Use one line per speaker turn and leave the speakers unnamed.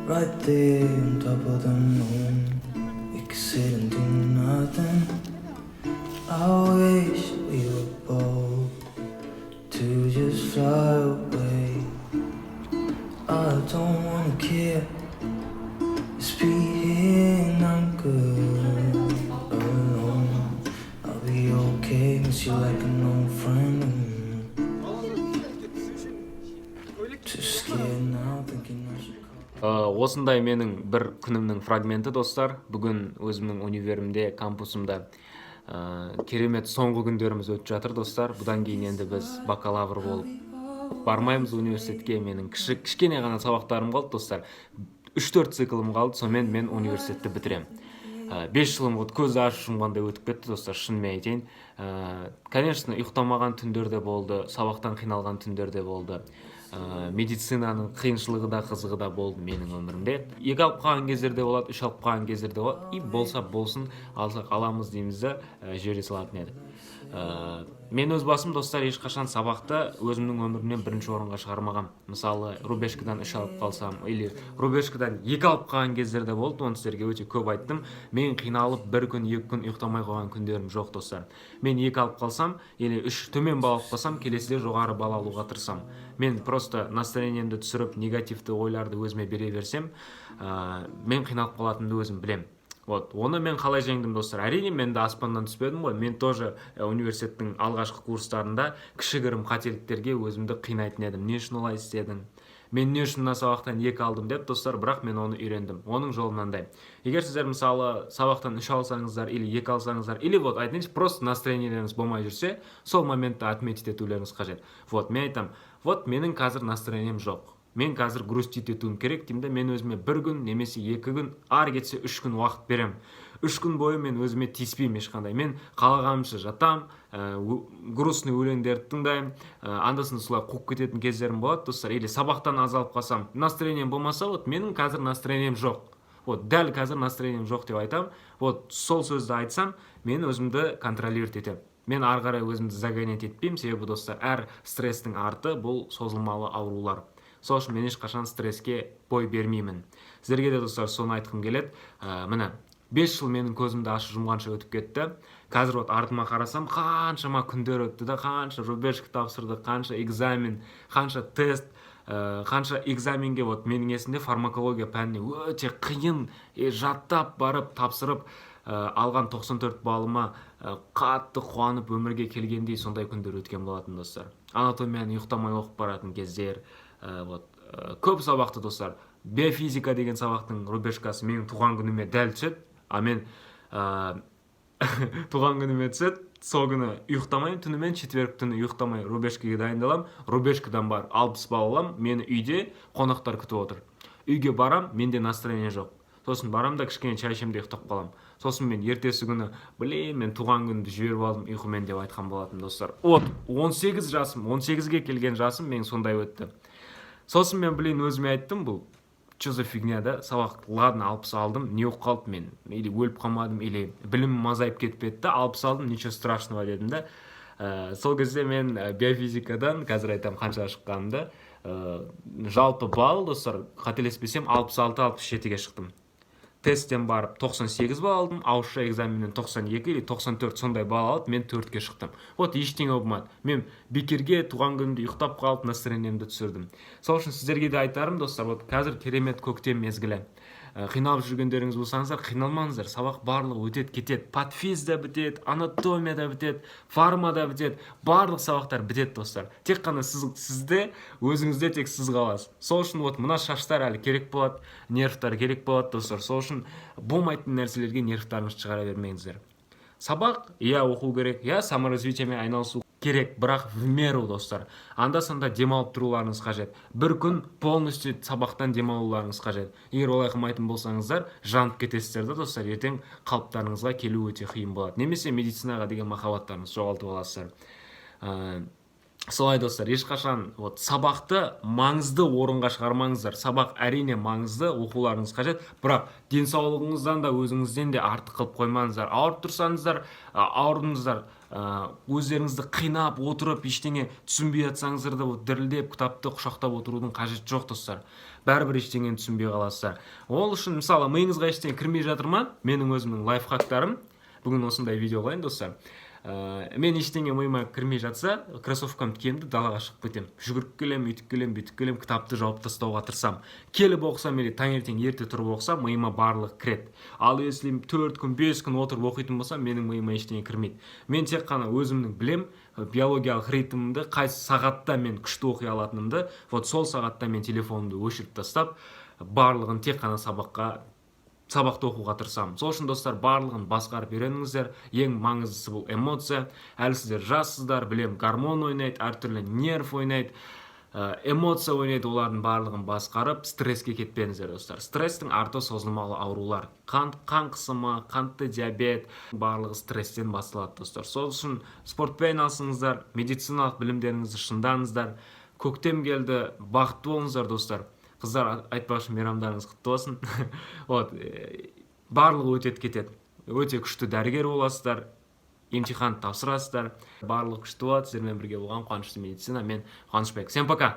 right there on top of the moon. We could sit and do nothing. I wish we were bold to just fly away. I don't wanna care. Just be here and I'm good alone. I'll be okay, miss you like an old friend. Too scared now, thinking I should call.
Осындай менің бір күнімнің фрагменті, достар. Бүгін өзімнің универімде, кампусымда керемет соңғы күндеріміз өтіп жатыр, достар. Бұдан кейін енді біз бакалавр болып бармаймыз университетке. Менің кішкене ғана сабақтарым қалды, достар. 3-4 циклым қалды, сонымен мен университетті бітірем. 5 жылым көз ашып жұмғандай өтіп кетті, достар, шынымен айтайын. Конечно, ұйықтамаған түндер де болды, сабақтан қиналған түндер де болды. Медицинаның қиыншылығы да қызығы да болды менің өмірімде. 2 алып қалған кездерде болады, 3 алып қалған кездерде болады. И болса болсын, алсақ аламыз дейміз де жібере салатын еді. Мен өз басым, достар, ешқашан сабақты өзімнің өмірімнен бірінші орынға шығармағам. Мысалы, рубежкадан 3 алып қалсам, или рубежкадан 2 алып қалған кездерде болды, оны сіздерге өте көп айттым. Мен қиналып 1 күн, 2 күн ұйықтамай қойған күндерім жоқ, достар. Мен 2 алып қалсам, или 3 төмен балл алып қалсам, келесіде жоғары балл алуға тырысам. Мен просто настроениемді түсіріп, негативті ойларды өзіме бере берсем, мен қиналып қалатынымды өзім білем. Вот, оны мен қалай жеңдім, достар? Әрине, мен де аспаннан түспедім ғой. Мен тоже университеттің алғашқы курстарында кішігірім қателіктерге өзімді қинайтын едім. Не үшін олай істедім? Мен не үшін мына сабақтан 2 алдым деп, достар, бірақ мен оны үйрендім. Оның жолы мынандай. Егер сіздер мысалы сабақтан 3 алсаңыздар или 2 алсаңыздар, или вот айтайыншы, просто настроениелеріңіз болмай жүрсе, сол моментті отметить етулеріңіз қажет. Вот, мен айтам, вот менің қазір настроением жоқ. Мен қазір грустить етуім керек деймін, мен өзіме 1 күн немесе 2 күн, ар кетсе 3 күн уақыт берем. 3 күн бойы мен өзіме тиіспеймін ешқандай. Мен қалағанымша жатам, грустный өлеңдерді тыңдаймын, анда-санда солай қуып кететін кездерім болады, достар. Или сабақтан аз алып қалсам, настроением болмаса, вот менің қазір настроением жоқ. Вот дәл қазір настроением жоқ деп айтам. Вот сол сөзді айтсам, мен өзімді контролировать етемін. Мен ары қарай өзімді загонять етпеймін, себебі, достар, әр стресстің арты бұл созылмалы аурулар. Сол үшін мен ешқашан стресске бой бермеймін. Сіздерге де, достар, соны айтқым келеді. Міне, 5 жыл менің көзімді ашып жұмғанша өтіп кетті. Қазір вот артыма қарасам, қаншама күндер өтті да, қанша рубежка тапсырдық, қанша экзамен, қанша тест, қанша экзаменге, вот менің есімде фармакология пәніне өте қиын жаттап барып тапсырып алған 94 балыма қатты қуанып өмірге келгендей сондай күндер өткен болатын, достар. Анатомияны ұйықтамай оқып баратын кездер, көп сабақты, достар. Биофизика деген сабақтың рубежкасы менің туған күніме дәл түседі, а мен туған күніме түседі, сол күні ұйықтамайын, түнімен четверг түні ұйықтамай рубежкаға дайындалам, рубежкадан бар 60 балл алам, мені үйде қонақтар күтіп отыр. Үйге барам, менде настроение жоқ. Сосын барам да кішкене шай ішемде ұйықтап қалам. Сосын мен ертесі күні, мен туған күнді жіберіп алдым ұйқымен деп айтқан болатым, достар. Вот, 18 жасым, 18-ге келген жасым мен сондай өтті. Сосын мен өзіме айттым, бұл что за фигня, да? Сабақ, ладно, 60 алдым, не оқып қалды мен? Или өліп қалмадым, или білімім азайып кетпеді, 60 алдым, ничего страшного дедім да. Сол кезде мен биофизикадан, қазір айтам қанша шыққанымды, жалпы балл, достар, қателеспесем 66-67-ге шықтым. Тесттен барып 98 балл алдым, ауызша экзаменнен 92 или 94 сондай балл алып, мен 4-ке шықтым. Вот ештеңе болмады. Мен бекерге туған күнді ұйықтап қалып, настроениемді түсірдім. Сол үшін сіздерге де айтарым, достар, вот қазір керемет көктем мезгілі. Қиналып жүргендеріңіз болсаңыздар, қиналмаңыздар. Сабақ барлығы өтеді, кетеді. Патфиз да бітеді, анатомия да бітеді, фарма да бітеді. Барлық сабақтар бітеді, достар. Тек қана сізде, өзіңізде тек сіз қаласыз. Сол үшін вот мына шаштар әлі керек болады, нервтар керек болады, достар. Сол үшін болмайтын нәрселерге нервтарыңызды шығара бермеңіздер. Сабақ, оқу керек, саморазвитиемен айналысу керек, бірақ в меру, достар. Анда-санда демалып тұруларыңыз қажет. 1 күн полностью сабақтан демалуларыңыз қажет. Егер олай қылмайтын болсаңыздар, жанып кетесіздер да, достар. Ертең қалыптарыңызға келу өте қиын болады. Немесе медицинаға деген махаббаттарыңызды жоғалтып аласыздар. солай достар, ешқашан сабақты маңызды орынға шығармаңыздар. Сабақ әрине маңызды, оқуларыңыз қажет, бірақ денсаулығыңыздан да өзіңізден де артық қылып қоймаңыздар. Ауырып тұрсаңыздар, ауырдыңыздар, өздеріңізді қинап отырып ештеңе түсінбей жатсаңыздар да дірілдеп кітапты құшақтап отырудың қажеті жоқ достар. Бәрібір ештеңені түсінбей қаласыздар. Ол үшін мысалы миыңызға ештеңе кірмей жатыр ма? Менің өзімнің лайфхактарым. Бүгін осындай видео қылайын достар. Мен ештеңе миыма кірмей жатса, кроссовкамды киемін де далаға шығып кетем. Жүгіріп келем, үйтіп келем, бүйтіп келем, кітапты жауып тастауға тырысам. Келіп оқысам или таңертең ерте тұрып оқысам, миыма барлығы кіреді. Ал если 4 күн, 5 күн отырып оқитын болсам, менің миыма ештеңе кірмейді. Мен тек қана өзімнің білем, биологиялық ритмімді, қайсы сағатта мен күшті оқи алатынымды, сол сағатта мен телефонымды өшіріп тастап, барлығын тек қана сабақты оқуға тырысамын. Сол үшін достар, барлығын басқарып үйреніңіздер. Ең маңыздысы бұл эмоция. Әлі сіздер жассыздар, білем, гормон ойнайды, әртүрлі нерв ойнайды, эмоция ойнайды, олардың барлығын басқарып, стресске кетпеңіздер достар. Стресстің арты созылмалы аурулар. Қан қысымы, қантты диабет, барлығы стресстен басталады достар. Сол үшін спортпен айналысыңыздар, медициналық білімдеріңізді шыңдаңыздар. Көктем келді, бақытты болыңыздар достар. Қыздар, айтпақшы, мейрамдарыңыз құтты болсын. Барлығы өтеді кетеді. Өте күшті дәрігер боласыздар, емтихан тапсырасыздар. Барлығы күшті болады. Сіздермен бірге болған Қуанышты медицина. Мен Қуанышбек. Всем пока!